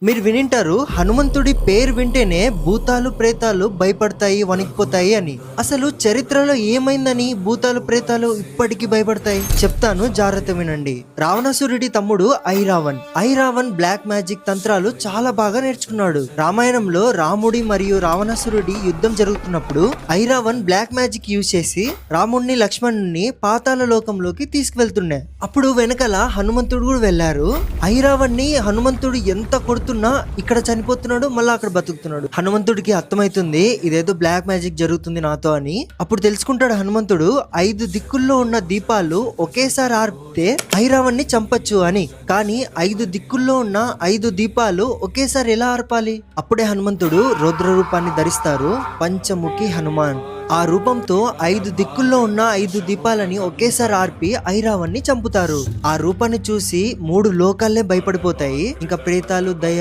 మీరు వినింటారు హనుమంతుడి పేరు వింటేనే భూతాలు ప్రేతాలు భయపడతాయి వణికిపోతాయి అని. అసలు చరిత్రలో ఏమైందని భూతాలు ప్రేతాలు ఇప్పటికీ భయపడతాయి చెప్తాను, జాగ్రత్త వినండి. రావణాసురుడి తమ్ముడు ఐరావన్ బ్లాక్ మ్యాజిక్ తంత్రాలు చాలా బాగా నేర్చుకున్నాడు. రామాయణంలో రాముడి మరియు రావణాసురుడి యుద్ధం జరుగుతున్నప్పుడు ఐరావన్ బ్లాక్ మ్యాజిక్ యూజ్ చేసి రాముడిని లక్ష్మణుని పాతాళ లోకంలోకి తీసుకువెళ్తుండే. అప్పుడు వెనకాల హనుమంతుడు కూడా వెళ్లారు. ఐరావన్ ని హనుమంతుడు ఎంత కొడుతున్నా ఇక్కడ చనిపోతున్నాడు, మళ్ళీ అక్కడ బతుకుతున్నాడు. హనుమంతుడికి అర్థమైతుంది ఇదేదో బ్లాక్ మ్యాజిక్ జరుగుతుంది నాతో అని. అప్పుడు తెలుసుకుంటాడు హనుమంతుడు 5 దిక్కుల్లో ఉన్న దీపాలు ఒకేసారి ఆర్పితే ఐరావన్ ని చంపచ్చు అని. కానీ 5 దిక్కుల్లో ఉన్న 5 దీపాలు ఒకేసారి ఎలా ఆర్పాలి? అప్పుడే హనుమంతుడు రౌద్ర రూపాన్ని ధరిస్తారు, పంచముఖి హనుమాన్. ఆ రూపంతో 5 దిక్కుల్లో ఉన్న 5 దీపాలని ఒకేసారి ఆర్పి ఐరావన్ ని చంపుతారు. ఆ రూపాన్ని చూసి 3 లోకాలే భయపడిపోతాయి. ఇంకా ప్రేతాలు, దయ